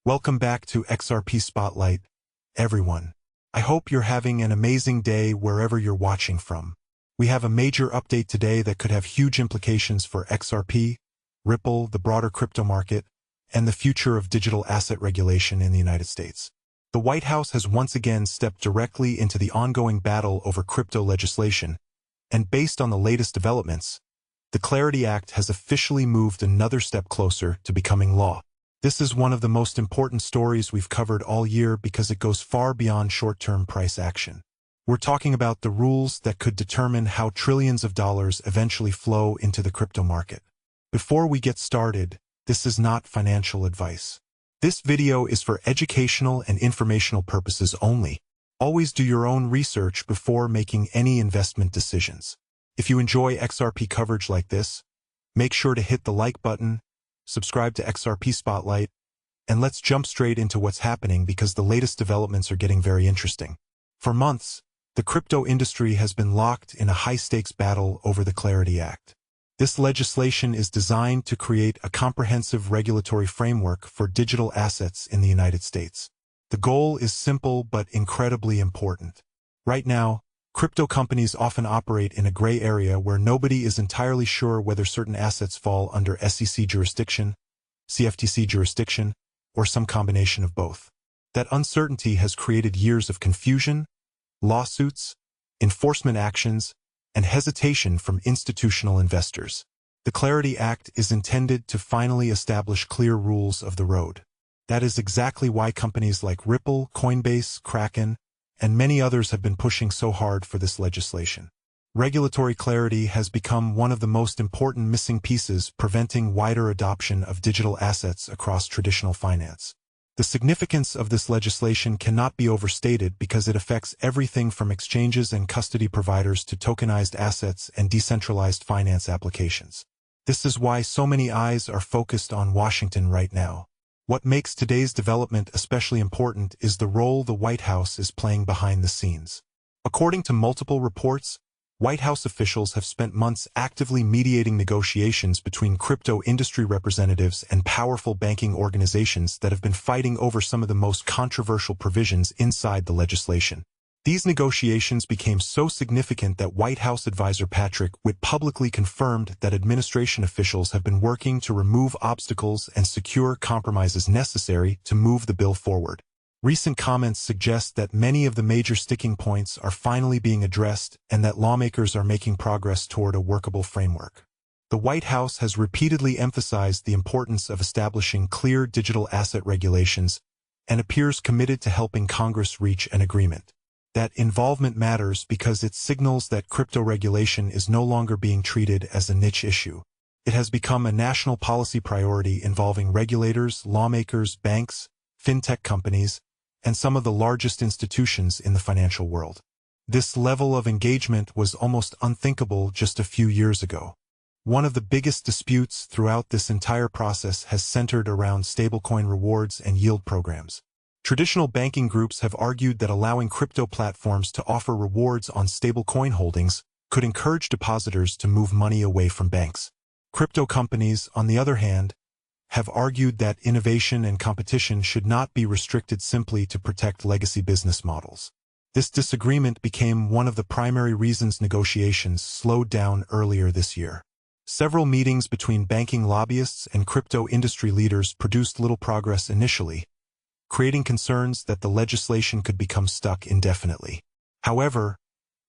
Welcome back to XRP Spotlight, everyone. I hope you're having an amazing day wherever you're watching from. We have a major update today that could have huge implications for XRP, Ripple, the broader crypto market, and the future of digital asset regulation in the United States. The White House has once again stepped directly into the ongoing battle over crypto legislation, and based on the latest developments, the Clarity Act has officially moved another step closer to becoming law. This is one of the most important stories we've covered all year because it goes far beyond short-term price action. We're talking about the rules that could determine how trillions of dollars eventually flow into the crypto market. Before we get started, this is not financial advice. This video is for educational and informational purposes only. Always do your own research before making any investment decisions. If you enjoy XRP coverage like this, make sure to hit the like button, subscribe to XRP Spotlight, and let's jump straight into what's happening because the latest developments are getting very interesting. For months, the crypto industry has been locked in a high-stakes battle over the Clarity Act. This legislation is designed to create a comprehensive regulatory framework for digital assets in the United States. The goal is simple but incredibly important. Right now, crypto companies often operate in a gray area where nobody is entirely sure whether certain assets fall under SEC jurisdiction, CFTC jurisdiction, or some combination of both. That uncertainty has created years of confusion, lawsuits, enforcement actions, and hesitation from institutional investors. The Clarity Act is intended to finally establish clear rules of the road. That is exactly why companies like Ripple, Coinbase, Kraken, and many others have been pushing so hard for this legislation. Regulatory clarity has become one of the most important missing pieces preventing wider adoption of digital assets across traditional finance. The significance of this legislation cannot be overstated because it affects everything from exchanges and custody providers to tokenized assets and decentralized finance applications. This is why so many eyes are focused on Washington right now. What makes today's development especially important is the role the White House is playing behind the scenes. According to multiple reports, White House officials have spent months actively mediating negotiations between crypto industry representatives and powerful banking organizations that have been fighting over some of the most controversial provisions inside the legislation. These negotiations became so significant that White House advisor Patrick Witt publicly confirmed that administration officials have been working to remove obstacles and secure compromises necessary to move the bill forward. Recent comments suggest that many of the major sticking points are finally being addressed and that lawmakers are making progress toward a workable framework. The White House has repeatedly emphasized the importance of establishing clear digital asset regulations and appears committed to helping Congress reach an agreement. That involvement matters because it signals that crypto regulation is no longer being treated as a niche issue. It has become a national policy priority involving regulators, lawmakers, banks, fintech companies, and some of the largest institutions in the financial world. This level of engagement was almost unthinkable just a few years ago. One of the biggest disputes throughout this entire process has centered around stablecoin rewards and yield programs. Traditional banking groups have argued that allowing crypto platforms to offer rewards on stablecoin holdings could encourage depositors to move money away from banks. Crypto companies, on the other hand, have argued that innovation and competition should not be restricted simply to protect legacy business models. This disagreement became one of the primary reasons negotiations slowed down earlier this year. Several meetings between banking lobbyists and crypto industry leaders produced little progress initially, creating concerns that the legislation could become stuck indefinitely. However,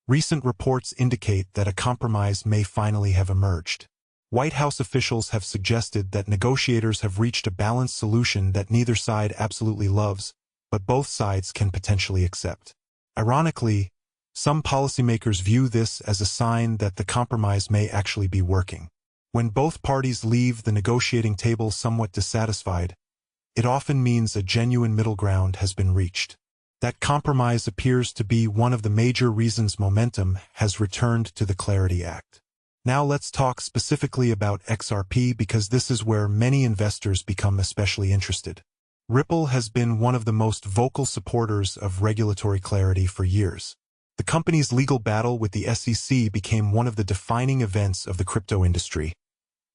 recent reports indicate that a compromise may finally have emerged. White House officials have suggested that negotiators have reached a balanced solution that neither side absolutely loves, but both sides can potentially accept. Ironically, some policymakers view this as a sign that the compromise may actually be working. When both parties leave the negotiating table somewhat dissatisfied, it often means a genuine middle ground has been reached. That compromise appears to be one of the major reasons momentum has returned to the Clarity Act. Now let's talk specifically about XRP because this is where many investors become especially interested. Ripple has been one of the most vocal supporters of regulatory clarity for years. The company's legal battle with the SEC became one of the defining events of the crypto industry,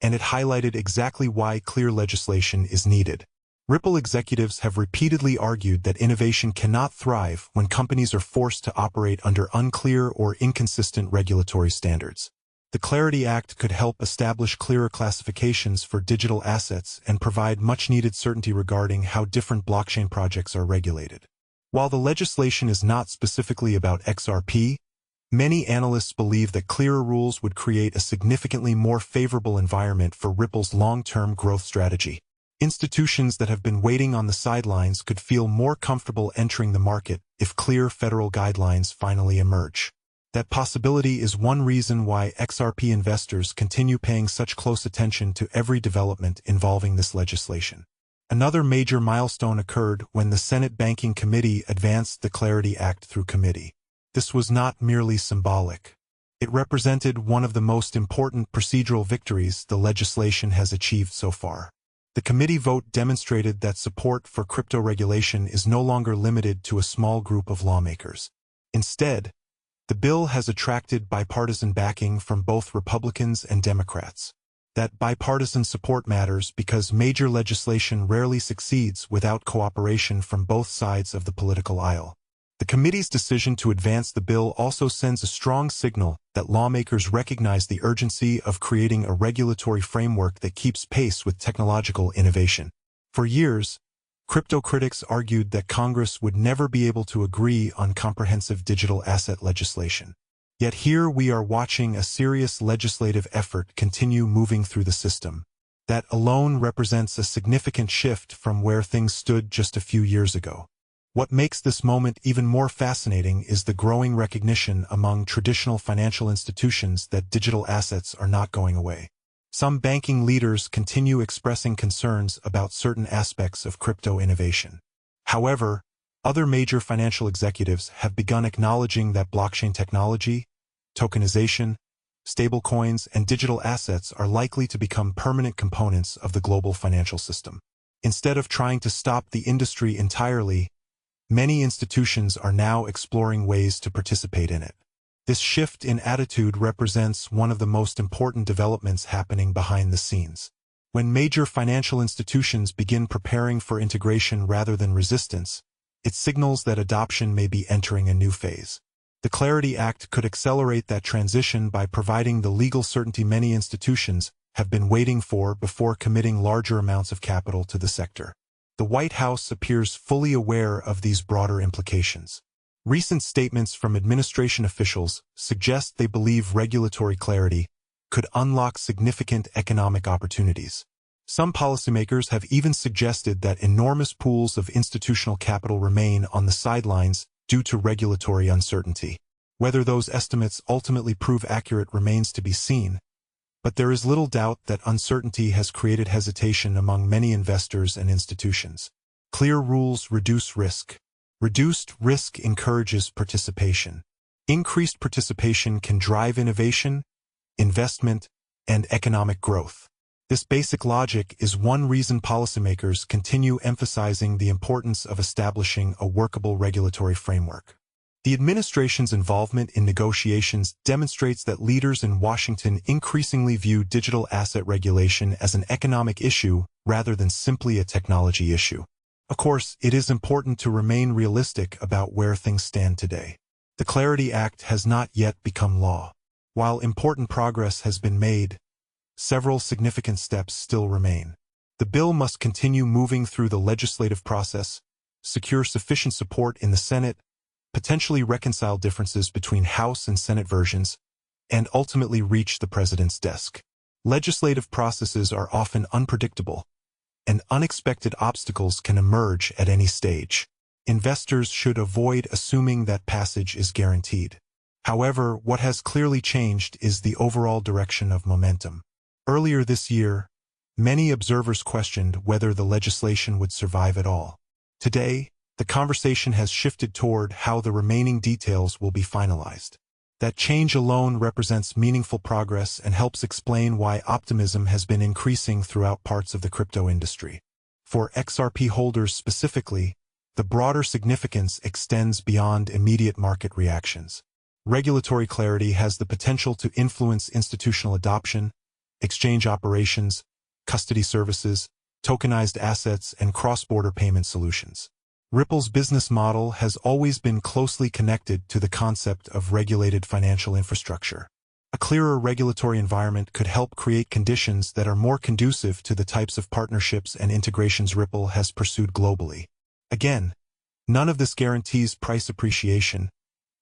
and it highlighted exactly why clear legislation is needed. Ripple executives have repeatedly argued that innovation cannot thrive when companies are forced to operate under unclear or inconsistent regulatory standards. The Clarity Act could help establish clearer classifications for digital assets and provide much-needed certainty regarding how different blockchain projects are regulated. While the legislation is not specifically about XRP, many analysts believe that clearer rules would create a significantly more favorable environment for Ripple's long-term growth strategy. Institutions that have been waiting on the sidelines could feel more comfortable entering the market if clear federal guidelines finally emerge. That possibility is one reason why XRP investors continue paying such close attention to every development involving this legislation. Another major milestone occurred when the Senate Banking Committee advanced the Clarity Act through committee. This was not merely symbolic. It represented one of the most important procedural victories the legislation has achieved so far. The committee vote demonstrated that support for crypto regulation is no longer limited to a small group of lawmakers. Instead, the bill has attracted bipartisan backing from both Republicans and Democrats. That bipartisan support matters because major legislation rarely succeeds without cooperation from both sides of the political aisle. The committee's decision to advance the bill also sends a strong signal that lawmakers recognize the urgency of creating a regulatory framework that keeps pace with technological innovation. For years, crypto critics argued that Congress would never be able to agree on comprehensive digital asset legislation. Yet here we are watching a serious legislative effort continue moving through the system. That alone represents a significant shift from where things stood just a few years ago. What makes this moment even more fascinating is the growing recognition among traditional financial institutions that digital assets are not going away. Some banking leaders continue expressing concerns about certain aspects of crypto innovation. However, other major financial executives have begun acknowledging that blockchain technology, tokenization, stablecoins, and digital assets are likely to become permanent components of the global financial system. Instead of trying to stop the industry entirely, many institutions are now exploring ways to participate in it. This shift in attitude represents one of the most important developments happening behind the scenes. When major financial institutions begin preparing for integration rather than resistance, it signals that adoption may be entering a new phase. The Clarity Act could accelerate that transition by providing the legal certainty many institutions have been waiting for before committing larger amounts of capital to the sector. The White House appears fully aware of these broader implications. Recent statements from administration officials suggest they believe regulatory clarity could unlock significant economic opportunities. Some policymakers have even suggested that enormous pools of institutional capital remain on the sidelines due to regulatory uncertainty. Whether those estimates ultimately prove accurate remains to be seen, but there is little doubt that uncertainty has created hesitation among many investors and institutions. Clear rules reduce risk. Reduced risk encourages participation. Increased participation can drive innovation, investment, and economic growth. This basic logic is one reason policymakers continue emphasizing the importance of establishing a workable regulatory framework. The administration's involvement in negotiations demonstrates that leaders in Washington increasingly view digital asset regulation as an economic issue rather than simply a technology issue. Of course, it is important to remain realistic about where things stand today. The Clarity Act has not yet become law. While important progress has been made, several significant steps still remain. The bill must continue moving through the legislative process, secure sufficient support in the Senate, potentially reconcile differences between House and Senate versions, and ultimately reach the president's desk. Legislative processes are often unpredictable, and unexpected obstacles can emerge at any stage. Investors should avoid assuming that passage is guaranteed. However, what has clearly changed is the overall direction of momentum. Earlier this year, many observers questioned whether the legislation would survive at all. Today, the conversation has shifted toward how the remaining details will be finalized. That change alone represents meaningful progress and helps explain why optimism has been increasing throughout parts of the crypto industry. For XRP holders specifically, the broader significance extends beyond immediate market reactions. Regulatory clarity has the potential to influence institutional adoption, exchange operations, custody services, tokenized assets, and cross-border payment solutions. Ripple's business model has always been closely connected to the concept of regulated financial infrastructure. A clearer regulatory environment could help create conditions that are more conducive to the types of partnerships and integrations Ripple has pursued globally. Again, none of this guarantees price appreciation,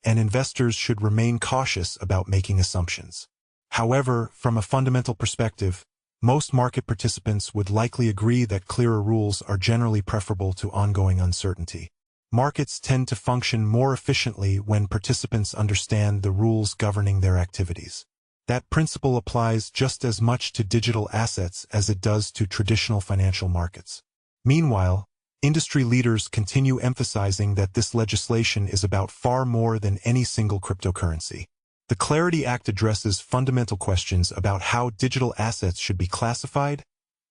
and investors should remain cautious about making assumptions. However, from a fundamental perspective, most market participants would likely agree that clearer rules are generally preferable to ongoing uncertainty. Markets tend to function more efficiently when participants understand the rules governing their activities. That principle applies just as much to digital assets as it does to traditional financial markets. Meanwhile, industry leaders continue emphasizing that this legislation is about far more than any single cryptocurrency. The Clarity Act addresses fundamental questions about how digital assets should be classified,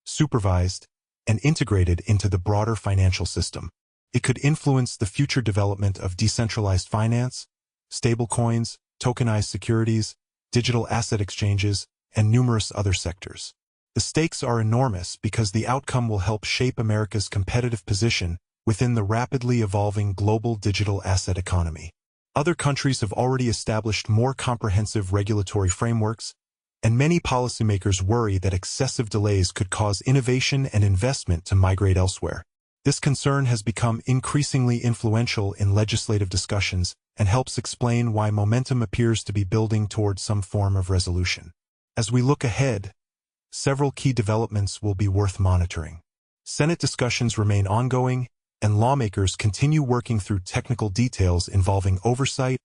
supervised, and integrated into the broader financial system. It could influence the future development of decentralized finance, stablecoins, tokenized securities, digital asset exchanges, and numerous other sectors. The stakes are enormous because the outcome will help shape America's competitive position within the rapidly evolving global digital asset economy. Other countries have already established more comprehensive regulatory frameworks, and many policymakers worry that excessive delays could cause innovation and investment to migrate elsewhere. This concern has become increasingly influential in legislative discussions and helps explain why momentum appears to be building towards some form of resolution. As we look ahead, several key developments will be worth monitoring. Senate discussions remain ongoing, and lawmakers continue working through technical details involving oversight,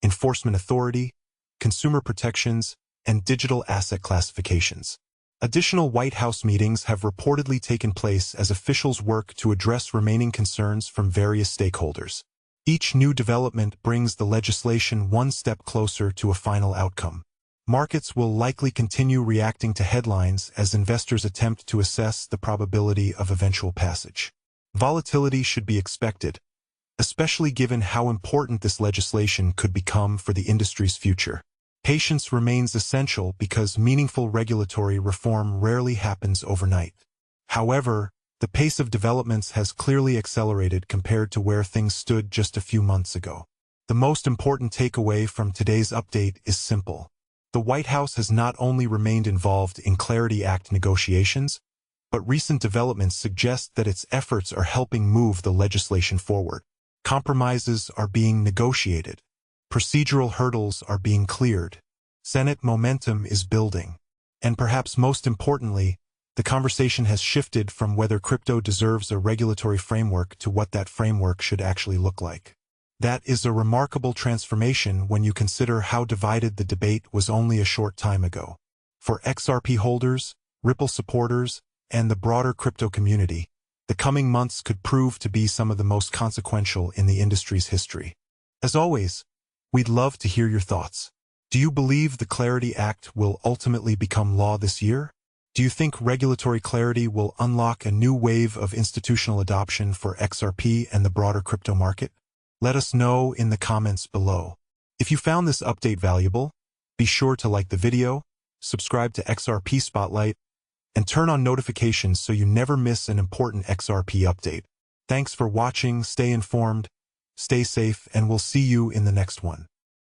enforcement authority, consumer protections, and digital asset classifications. Additional White House meetings have reportedly taken place as officials work to address remaining concerns from various stakeholders. Each new development brings the legislation one step closer to a final outcome. Markets will likely continue reacting to headlines as investors attempt to assess the probability of eventual passage. Volatility should be expected, especially given how important this legislation could become for the industry's future. Patience remains essential because meaningful regulatory reform rarely happens overnight. However, the pace of developments has clearly accelerated compared to where things stood just a few months ago. The most important takeaway from today's update is simple. The White House has not only remained involved in Clarity Act negotiations, but recent developments suggest that its efforts are helping move the legislation forward. Compromises are being negotiated. Procedural hurdles are being cleared. Senate momentum is building. And perhaps most importantly, the conversation has shifted from whether crypto deserves a regulatory framework to what that framework should actually look like. That is a remarkable transformation when you consider how divided the debate was only a short time ago. For XRP holders, Ripple supporters, and the broader crypto community, the coming months could prove to be some of the most consequential in the industry's history. As always, we'd love to hear your thoughts. Do you believe the Clarity Act will ultimately become law this year? Do you think regulatory clarity will unlock a new wave of institutional adoption for XRP and the broader crypto market? Let us know in the comments below. If you found this update valuable, be sure to like the video, subscribe to XRP Spotlight, and turn on notifications so you never miss an important XRP update. Thanks for watching, stay informed, stay safe, and we'll see you in the next one.